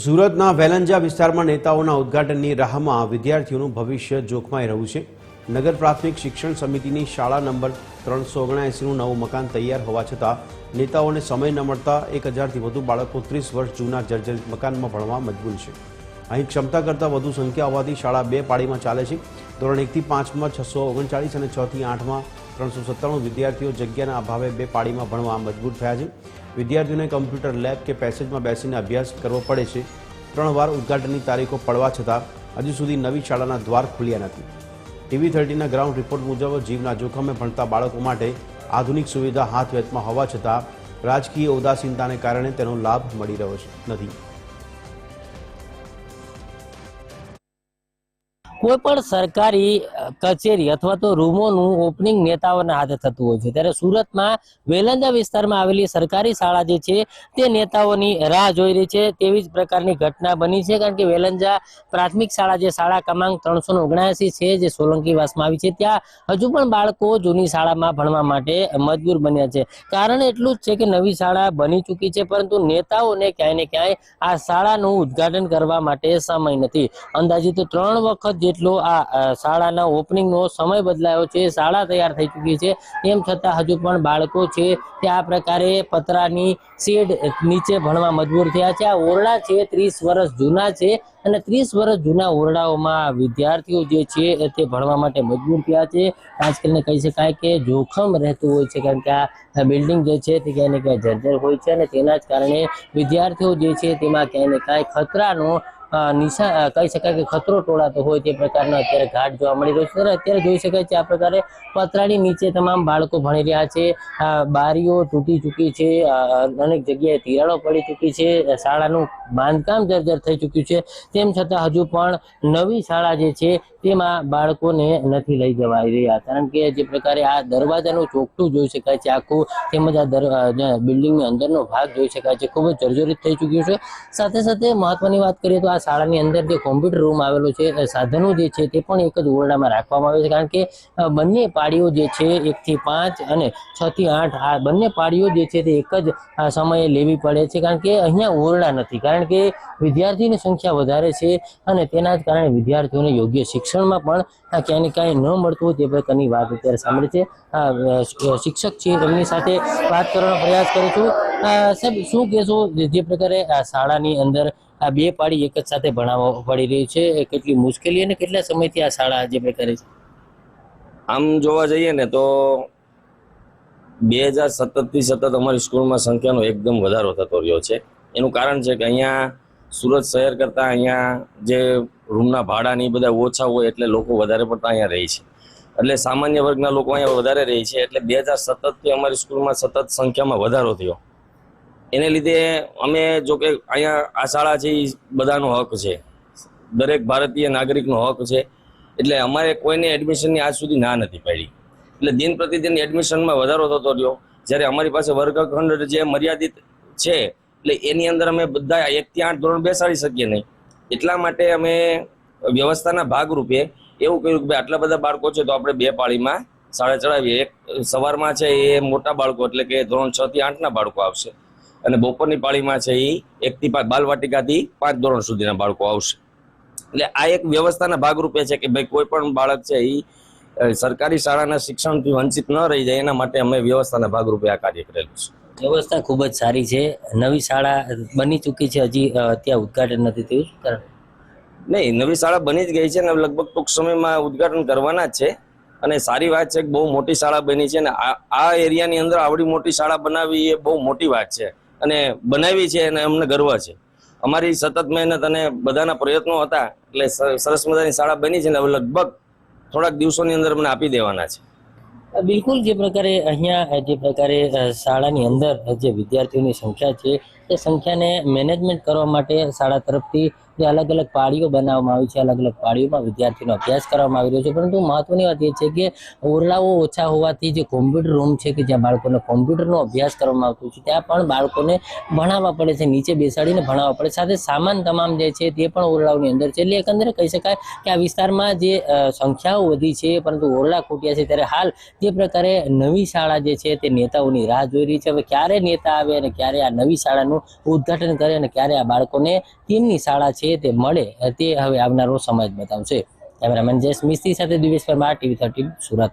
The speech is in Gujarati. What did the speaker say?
સુરતના વેલંજા વિસ્તારમાં નેતાઓના ઉદ્ઘાટનની રાહમાં વિદ્યાર્થીઓનું ભવિષ્ય જોખમાઈ રહ્યું છે। નગર પ્રાથમિક શિક્ષણ સમિતિની શાળા નંબર 379નું નવું મકાન તૈયાર હોવા છતાં નેતાઓને સમય ન મળતા 1000થી વધુ બાળકો 30 વર્ષ જૂના જર્જરિત મકાનમાં ભણવા મજબૂર છે। અહીં ક્ષમતા કરતાં વધુ સંખ્યા હોવાથી શાળા 2 પાળીમાં ચાલે છે। ધોરણ 1 થી 5માં 639 અને 6 થી 8માં 397 વિદ્યાર્થીઓ જગ્યાના અભાવે 2 પાળીમાં ભણવા મજબૂર થયા છે। વિદ્યાર્થીઓને કમ્પ્યુટર લેબ કે પેસેજમાં બેસીને અભ્યાસ કરવો પડે છે। 3 વાર ઉદ્ઘાટનની તારીખો પડવા છતાં હજુ સુધી નવી શાળાના દ્વાર ખુલ્યા નથી। TV30ના ગ્રાઉન્ડ રિપોર્ટ મુજબ જીવના જોખમે ભણતા બાળકો માટે આધુનિક સુવિધા હાથ વેતમાં હોવા છતાં રાજકીય ઉદાસીનતાને કારણે તેનો લાભ મળી રહ્યો નથી। कोईपण सरकारी कचेरी अथवा तो रूमों ओपनिंग नेताओना हाथे थतुं होय छे। त्यारे सूरतमां वेलंजा विस्तारमां आवेली सरकारी शाळा जे छे ते नेताओनी राह जोई रही छे तेवी ज प्रकारनी घटना बनी छे। कारण के वेलंजा प्राथमिक शाळा जे शाळा क्रमांक 379 छे जे सोलंकीवासमां आवी छे त्यां हजू पण बाळको जूनी शाळामां भणवा माटे मजबूर बन्या छे। कारण एटलुं ज छे के नवी शाळा बनी चूकी छे परंतु नेताओने क्यांय ने क्यांय आ शाळानुं उद्घाटन करवा माटे समय नथी। अंदाजित 3 वखत જેટલો આ શાળાના ઓપનિંગનો સમય બદલાયો છે। શાળા તૈયાર થઈ ચૂકી છે તેમ છતાં હજુ પણ બાળકો છે તે આ પ્રકારે પતરાની શેડ નીચે ભણવા મજબૂર થયા છે। આ ઓરડા છે 30 વર્ષ જૂના છે અને 30 વર્ષ જૂના ઓરડાઓમાં વિદ્યાર્થીઓ જે છે તે ભણવા માટે મજબૂર થયા છે। ખાસ કરીને કહી શકાય કે જોખમ રહેતું હોય છે કારણ કે આ બિલ્ડિંગ જે છે તે ક્યાંય ને ક્યાંય જર્જર હોય છે અને તેના જ કારણે વિદ્યાર્થીઓ જે છે તેમાં ક્યાંય ને ક્યાંય ખતરાનો નિશા કહી શકાય કે ખતરો ટોળાતો હોય તે પ્રકારનો અત્યારે ઘાટ જોવા મળી રહ્યો છે। અત્યારે જોઈ શકાય છે આ પ્રકારે પતરાની નીચે તમામ બાળકો ભણી રહ્યા છે। બારીઓ તૂટી ચૂકી છે, અનેક જગ્યાએ તિરાડો પડી ચૂકી છે, શાળાનું બાંધકામ જર્જર થઈ ચૂક્યું છે। તેમ છતાં હજુ પણ નવી શાળા જે છે તેમાં બાળકોને નથી લઈ જવાઈ રહ્યા। કારણ કે જે પ્રકારે આ દરવાજાનું ચોકઠું જોઈ શકાય છે આખું, તેમજ આ બિલ્ડિંગની અંદરનો ભાગ જોઈ શકાય છે ખૂબ જ જર્જરિત થઈ ચૂક્યું છે। સાથે સાથે મહત્વની વાત કરીએ તો આ શાળાની અંદર જે કોમ્પ્યુટર રૂમ આવેલો છે, સાધનો જે છે તે પણ એક જ ઓરડામાં રાખવામાં આવે છે। કારણ કે બંને પાળીઓ જે છે 1 થી 5 અને 6 થી 8 આ બંને પાળીઓ જે છે તે એક જ સમયે લેવી પડે છે કારણ કે અહીંયા ઓરડા નથી। કારણ કે વિદ્યાર્થીની સંખ્યા વધારે છે અને તેના જ કારણે વિદ્યાર્થીઓને યોગ્ય શિક્ષણમાં પણ ક્યાંય ને ક્યાંય ન મળતું હોય તે પ્રકારની વાત અત્યારે સાંભળી છે। શિક્ષક છે એમની સાથે વાત કરવાનો પ્રયાસ કરું છું। સાહેબ, શું કહેશો જે પ્રકારે આ શાળાની અંદર આ 2 પાળી એક જ સાથે ભણાવવા પડી રહી છે, કેટલી મુશ્કેલી અને કેટલા સમયથી આ શાળા જે પ્રકારે છે? આમ જોવા જઈએ ને તો 2017 થી સતત અમારી સ્કૂલમાં સંખ્યાનો એકદમ વધારો થતો રહ્યો છે। એનું કારણ છે કે અહીંયા સુરત શહેર કરતાં અહીંયા જે રૂમના ભાડા ને એ બધા ઓછા હોય એટલે લોકો વધારે પડતા અહીંયા રહે છે। એટલે સામાન્ય વર્ગના લોકો અહીંયા વધારે રહે છે। એટલે 2017 થી અમારી સ્કૂલમાં સતત સંખ્યામાં વધારો થયો। એને લીધે અમે જો કે અહીંયા આ શાળા છે એ બધાનો હક છે, દરેક ભારતીય નાગરિકનો હક છે। એટલે અમારે કોઈને એડમિશનની આજ સુધી ના નથી પાડી। એટલે દિન પ્રતિદિન એડમિશનમાં વધારો થતો રહ્યો। જ્યારે અમારી પાસે વર્ગખંડ જે મર્યાદિત છે એટલે એની અંદર અમે બધા 1 થી 8 ધોરણ બેસાડી શકીએ નહીં। એટલા માટે અમે વ્યવસ્થાના ભાગરૂપે એવું કર્યું કે ભાઈ આટલા બધા બાળકો છે તો આપણે 2 પાળીમાં શાળા ચડાવીએ। એક સવારમાં છે એ મોટા બાળકો એટલે કે ધોરણ 6 થી 8ના બાળકો આવશે અને બપોરની પાળીમાં છે એ 1 થી 5 બાલવાટિકાથી 5 ધોરણ સુધીના બાળકો આવશે। એટલે આ એક વ્યવસ્થાના ભાગરૂપે છે કે ભાઈ કોઈ પણ બાળક છે એ સરકારી શાળાના શિક્ષણથી વંચિત ન રહી જાય એના માટે અમે વ્યવસ્થાના ભાગરૂપે આ કાર્ય કરેલું છે। વ્યવસ્થા ખૂબ જ સારી છે। નવી શાળા બની ચૂકી છે, હજી ત્યાં ઉદ્ઘાટન નથી થયું કારણ નહીં, નવી શાળા બની જ ગઈ છે ને લગભગ ટૂંક સમયમાં ઉદ્ઘાટન કરવાના જ છે। અને સારી વાત છે કે બહુ મોટી શાળા બની છે ને આ એરિયાની અંદર આવડી મોટી શાળા બનાવવી એ બહુ મોટી વાત છે અને બનાવી છે અને અમને ગર્વ છે। અમારી સતત મહેનત અને બધાના પ્રયત્નો હતા એટલે સરસ મજાની શાળા બની છે ને હવે લગભગ થોડાક દિવસોની અંદર અમને આપી દેવાના છે। બિલકુલ જે પ્રકારે અહીંયા જે પ્રકારે શાળાની અંદર જે વિદ્યાર્થીઓની સંખ્યા છે તે સંખ્યાને મેનેજમેન્ટ કરવા માટે શાળા તરફથી જે અલગ અલગ પાળીઓ બનાવવામાં આવી છે, અલગ અલગ પાળીઓમાં વિદ્યાર્થીઓનો અભ્યાસ કરવામાં આવી રહ્યો છે। પરંતુ મહત્વની વાત એ છે કે ઓરડાઓ ઓછા હોવાથી જે કોમ્પ્યુટર રૂમ છે કે જ્યાં બાળકોને કોમ્પ્યુટરનો અભ્યાસ કરવામાં આવતો છે ત્યાં પણ બાળકોને ભણાવવા પડે છે, નીચે બેસાડીને ભણાવવા પડે। સાથે સામાન તમામ જે છે તે પણ ઓરડાઓની અંદર છે। એટલે એકંદરે કહી શકાય કે આ વિસ્તારમાં જે સંખ્યાઓ વધી છે પરંતુ ઓરડા ખૂટ્યા છે। ત્યારે હાલ જે પ્રકારે નવી શાળા જે છે તે નેતાઓની રાહ જોઈ રહી છે। હવે ક્યારે નેતા આવે અને ક્યારે આ નવી શાળાનું શાળાનું ઉદ્ઘાટન કરે અને ક્યારે આ બાળકોને તેમની શાળા છે તે મળે તે હવે આવનારો સમય જ બતાવશે. કેમેરામેન જયેશ મિસ્ત્રી સાથે દિવેશ પરમાર, TV 13 સુરત.